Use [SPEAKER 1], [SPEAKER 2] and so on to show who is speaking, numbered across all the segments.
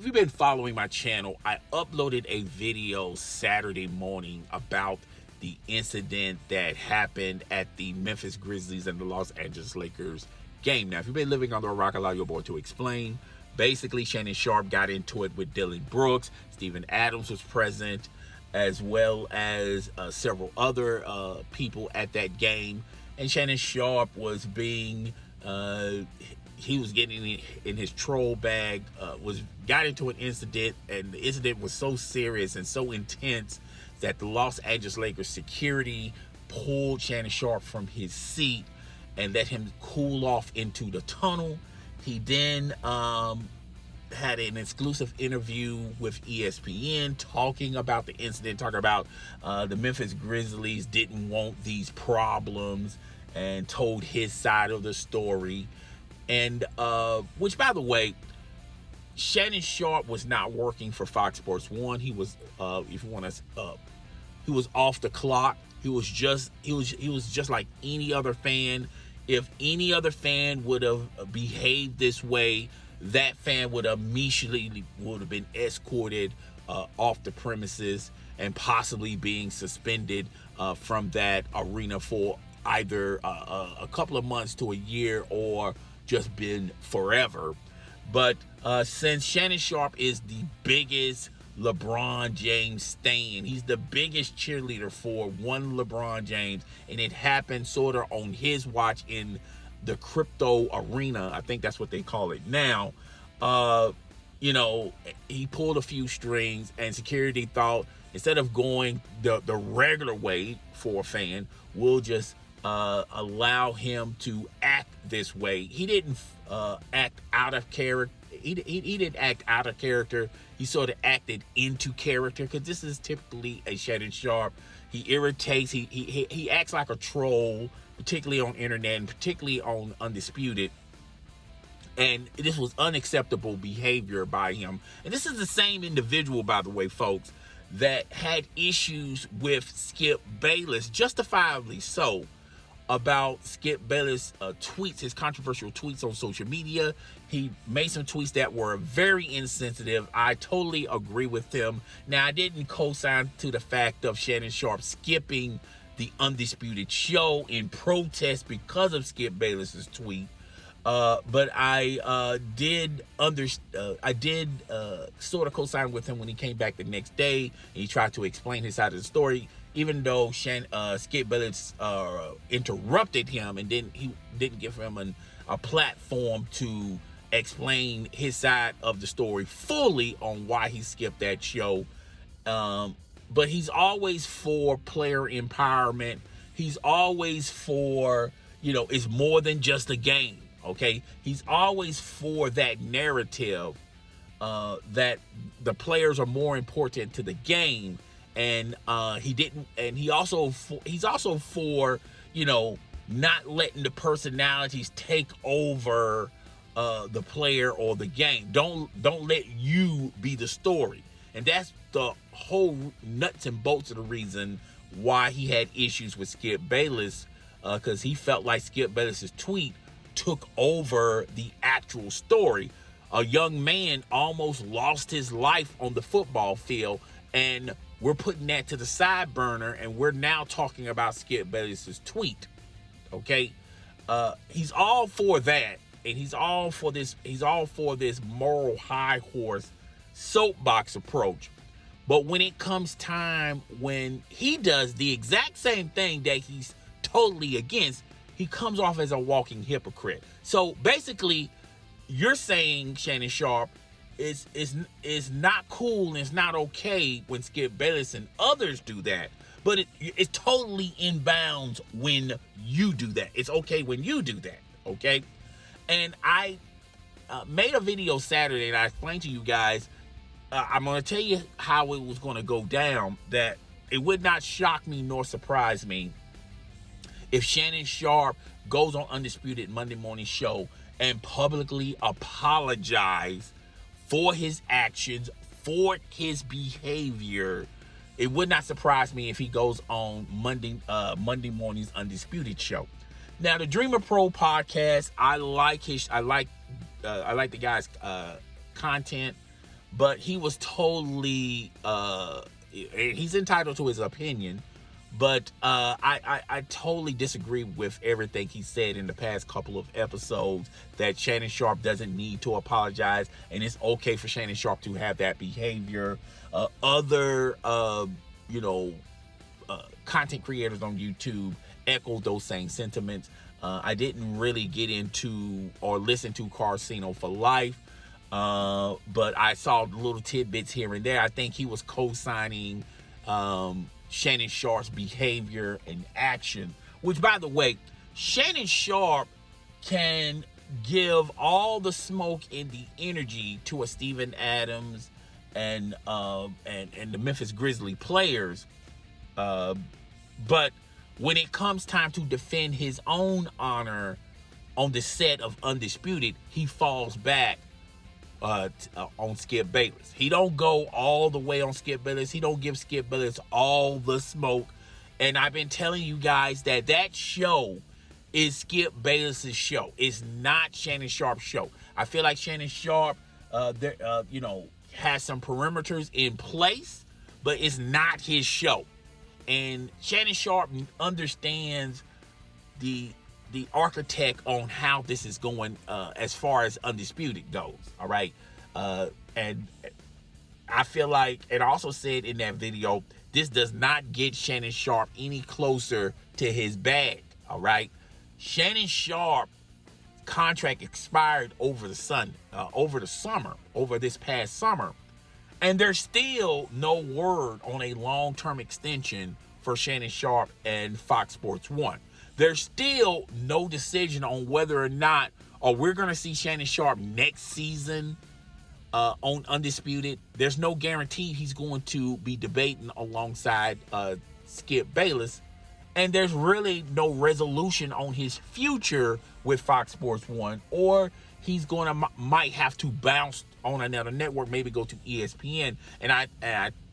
[SPEAKER 1] If you've been following my channel, I uploaded a video Saturday morning about the incident that happened at the Memphis Grizzlies and the Los Angeles Lakers game. Now, if you've been living under a rock, allow your boy to explain. Basically, Shannon Sharpe got into it with Dillion Brooks. Stephen Adams was present, as well as several other people at that game. And Shannon Sharpe was being... he was getting in his troll bag, got into an incident, and the incident was so serious and so intense that the Los Angeles Lakers security pulled Shannon Sharpe from his seat and let him cool off into the tunnel. He then had an exclusive interview with ESPN talking about the incident, talking about the Memphis Grizzlies didn't want these problems, and told his side of the story. And which, by the way, Shannon Sharpe was not working for Fox Sports 1. He was, if you want to, he was off the clock. He was just like any other fan. If any other fan would have behaved this way, that fan would immediately have been escorted off the premises and possibly being suspended from that arena for either a couple of months to a year or just been forever. But since Shannon Sharpe is the biggest LeBron James stan, he's the biggest cheerleader for one LeBron James, and it happened sort of on his watch in the crypto arena. I think that's what they call it now. You know, he pulled a few strings, and security thought, instead of going the regular way for a fan, we'll just allow him to act this way. He didn't act out of character. He didn't act out of character. He sort of acted into character, because this is typically a Shannon Sharpe. He irritates. He acts like a troll, particularly on internet and particularly on Undisputed. And this was unacceptable behavior by him. And this is the same individual, by the way, folks, that had issues with Skip Bayless, justifiably so, about Skip Bayless' tweets, his controversial tweets on social media. He made some tweets that were very insensitive. I totally agree with him. Now, I didn't co-sign to the fact of Shannon Sharpe skipping the Undisputed show in protest because of Skip Bayless' tweet. But I did sort of co-sign with him when he came back the next day and he tried to explain his side of the story, even though Skip Bayless interrupted him and he didn't give him a platform to explain his side of the story fully on why he skipped that show. But he's always for player empowerment. He's always for, it's more than just a game. Okay, he's always for that narrative that the players are more important to the game, and he's also for not letting the personalities take over the player or the game. Don't let you be the story, and that's the whole nuts and bolts of the reason why he had issues with Skip Bayless, because he felt like Skip Bayless's tweet took over the actual story. A young man almost lost his life on the football field, and we're putting that to the side burner, and we're now talking about Skip Bayless's tweet. Okay, he's all for that, and he's all for this moral high horse soapbox approach. But when it comes time when he does the exact same thing that he's totally against, he comes off as a walking hypocrite. So basically, you're saying, Shannon Sharpe, is not cool and it's not okay when Skip Bayless and others do that. But it's totally in bounds when you do that. It's okay when you do that, okay? And I made a video Saturday and I explained to you guys, I'm going to tell you how it was going to go down, that it would not shock me nor surprise me if Shannon Sharpe goes on Undisputed Monday morning show and publicly apologize for his actions, for his behavior. It would not surprise me if he goes on Monday morning's Undisputed show. Now, the Dreamer Pro podcast, I like the guy's content. but he was totally he's entitled to his opinion, but I totally disagree with everything he said in the past couple of episodes, that Shannon Sharpe doesn't need to apologize, and it's okay for Shannon Sharpe to have that behavior. Other content creators on YouTube echo those same sentiments. I didn't really get into or listen to Carcino for Life, but I saw little tidbits here and there. I think he was co-signing Shannon Sharpe's behavior and action, which, by the way, Shannon Sharpe can give all the smoke and the energy to a Steven Adams and the Memphis Grizzlies players, but when it comes time to defend his own honor on the set of Undisputed, he falls back on Skip Bayless. He don't go all the way on Skip Bayless. He don't give Skip Bayless all the smoke. And I've been telling you guys that show is Skip Bayless's show. It's not Shannon Sharpe's show. I feel like Shannon Sharpe, has some perimeters in place, but it's not his show. And Shannon Sharpe understands the architect on how this is going as far as Undisputed goes. All right. And I feel like, and I also said in that video, this does not get Shannon Sharpe any closer to his bag. All right. Shannon Sharpe contract expired over this past summer. And there's still no word on a long-term extension for Shannon Sharpe and Fox Sports 1. There's still no decision on whether or not we're going to see Shannon Sharpe next season on Undisputed. There's no guarantee he's going to be debating alongside Skip Bayless. And there's really no resolution on his future with Fox Sports 1, or he's might have to bounce on another network, maybe go to ESPN. And I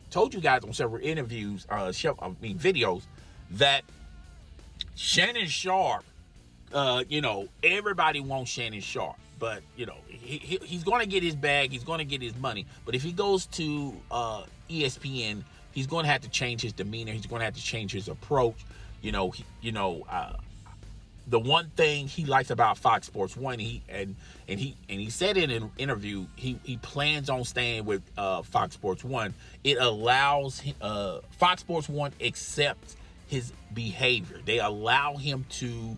[SPEAKER 1] told you guys on several videos, that Shannon Sharpe, everybody wants Shannon Sharpe, but he's going to get his bag, he's going to get his money. But if he goes to ESPN, he's going to have to change his demeanor, he's going to have to change his approach. The one thing he likes about Fox Sports 1, he said in an interview, he plans on staying with Fox Sports 1. It allows Fox Sports 1 accepts his behavior. They allow him to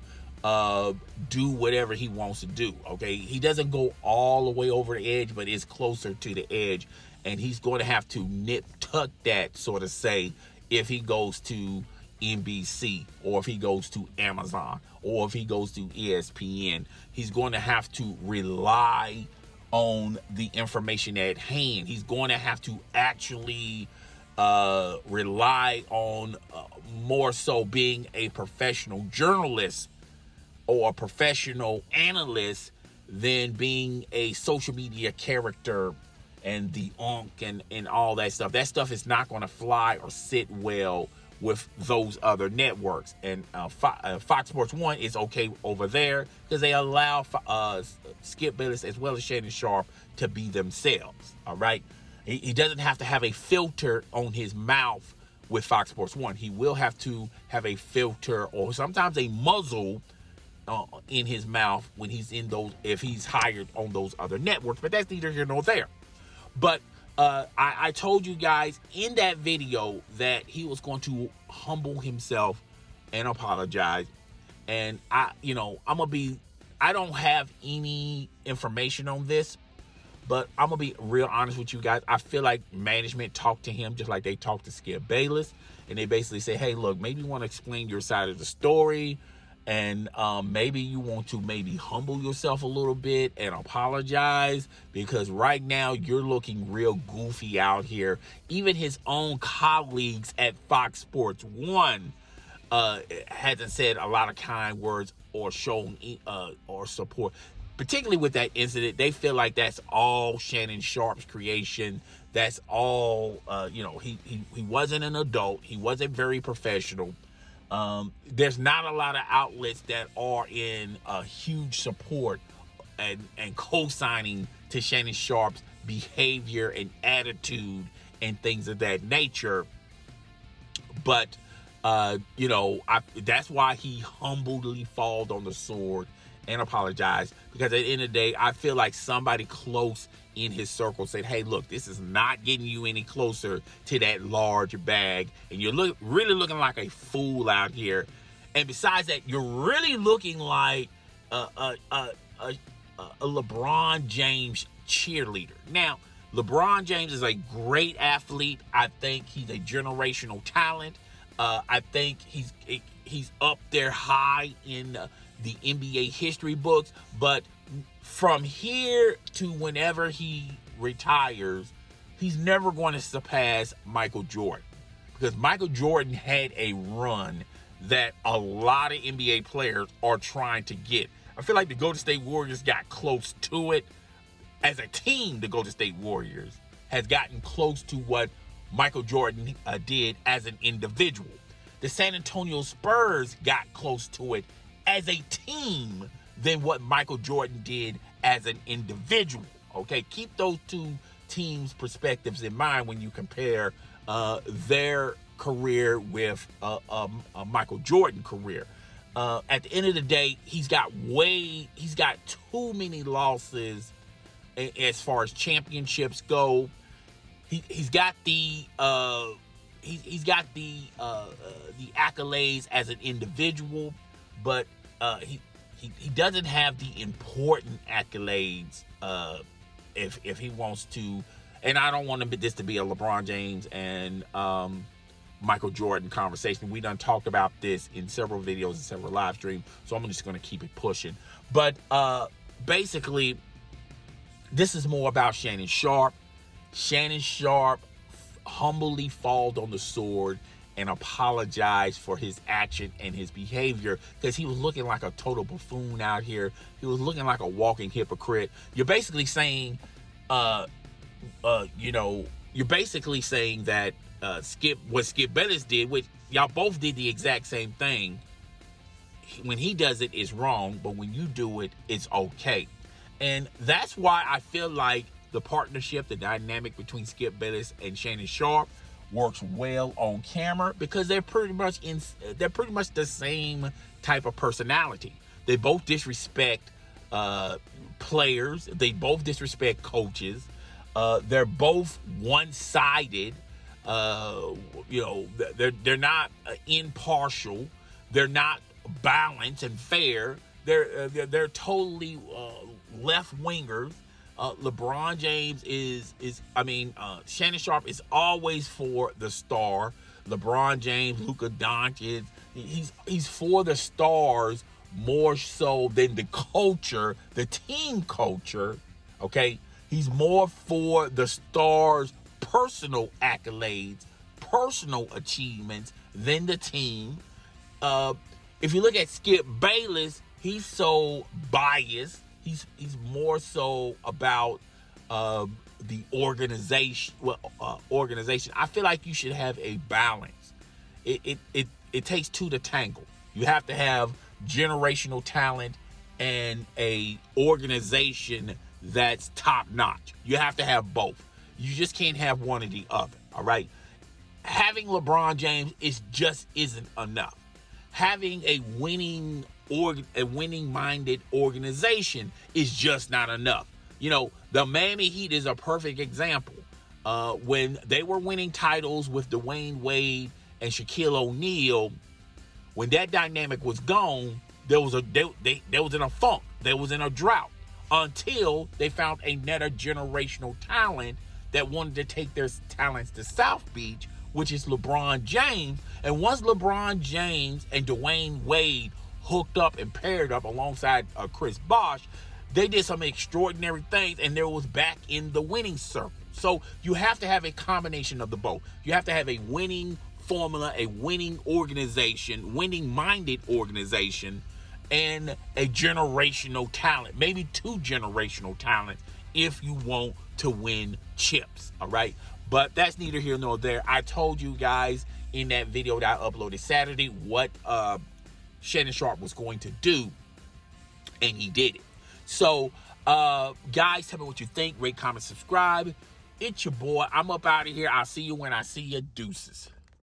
[SPEAKER 1] do whatever he wants to do. Okay, he doesn't go all the way over the edge, but is closer to the edge, and he's going to have to tuck that, sort of say, if he goes to NBC, or if he goes to Amazon, or if he goes to ESPN. He's going to have to rely on the information at hand. He's going to have to actually rely on more so being a professional journalist or a professional analyst than being a social media character and the and all that stuff. That stuff is not going to fly or sit well with those other networks. And Fox Sports 1 is okay over there because they allow Skip Bayless as well as Shannon Sharpe to be themselves. All right. He doesn't have to have a filter on his mouth with Fox Sports 1. He will have to have a filter or sometimes a muzzle in his mouth when he's in those, if he's hired on those other networks. But that's neither here nor there. But I told you guys in that video that he was going to humble himself and apologize. And I don't have any information on this, but I'm going to be real honest with you guys. I feel like management talked to him just like they talked to Skip Bayless. And they basically say, hey, look, maybe you want to explain your side of the story. And maybe you want to humble yourself a little bit and apologize, because right now you're looking real goofy out here. Even his own colleagues at Fox Sports 1 hasn't said a lot of kind words or shown or support. Particularly with that incident, they feel like that's all Shannon Sharpe's creation. That's all, he wasn't an adult. He wasn't very professional. There's not a lot of outlets that are in huge support and co-signing to Shannon Sharpe's behavior and attitude and things of that nature. But that's why he humbly falled on the sword and apologized, because at the end of the day, I feel like somebody close in his circle said, hey, look, this is not getting you any closer to that large bag, and you're really looking like a fool out here. And besides that, you're really looking like a LeBron James cheerleader. Now, LeBron James is a great athlete. I think he's a generational talent. I think he's up there high in the NBA history books. But from here to whenever he retires, he's never going to surpass Michael Jordan, because Michael Jordan had a run that a lot of NBA players are trying to get. I feel like the Golden State Warriors got close to it. As a team, the Golden State Warriors has gotten close to what Michael Jordan did as an individual. The San Antonio Spurs got close to it as a team than what Michael Jordan did as an individual. Okay, keep those two teams' perspectives in mind when you compare their career with a Michael Jordan career. At the end of the day, he's got too many losses as far as championships go. He's got the accolades as an individual, but he doesn't have the important accolades if he wants to. And I don't want this to be a LeBron James and Michael Jordan conversation. We done talked about this in several videos and several live streams, so I'm just going to keep it pushing. But basically, this is more about Shannon Sharpe. Shannon Sharpe humbly falled on the sword and apologized for his action and his behavior, because he was looking like a total buffoon out here. He was looking like a walking hypocrite. You're basically saying, that Skip Bayless did, which y'all both did the exact same thing. When he does it, it's wrong, but when you do it, it's okay. And that's why I feel like the partnership, the dynamic between Skip Bayless and Shannon Sharpe works well on camera, because they're pretty much the same type of personality. They both disrespect players. They both disrespect coaches. They're both one-sided. They're not impartial. They're not balanced and fair. They're totally left wingers. LeBron James Shannon Sharpe is always for the star. LeBron James, Luka Doncic, he's for the stars more so than the culture, the team culture. Okay, he's more for the stars' personal accolades, personal achievements than the team. If you look at Skip Bayless, he's so biased. He's more so about the organization. Organization. I feel like you should have a balance. It takes two to tangle. You have to have generational talent and a organization that's top notch. You have to have both. You just can't have one or the other. All right. Having LeBron James isn't enough. Having a winning-minded organization is just not enough. The Miami Heat is a perfect example. When they were winning titles with Dwayne Wade and Shaquille O'Neal, when that dynamic was gone, they was in a funk. They was in a drought until they found another generational talent that wanted to take their talents to South Beach, which is LeBron James. And once LeBron James and Dwayne Wade hooked up and paired up alongside Chris Bosh, they did some extraordinary things, and they was back in the winning circle. So you have to have a combination of the both. You have to have a winning formula, a winning organization, winning-minded organization, and a generational talent, maybe two generational talents if you want to win chips, all right? But that's neither here nor there. I told you guys in that video that I uploaded Saturday what Shannon Sharpe was going to do, and he did it. So Guys, tell me what you think. Rate, comment, subscribe. It's your boy. I'm up out of here. I'll see you when I see you. Deuces.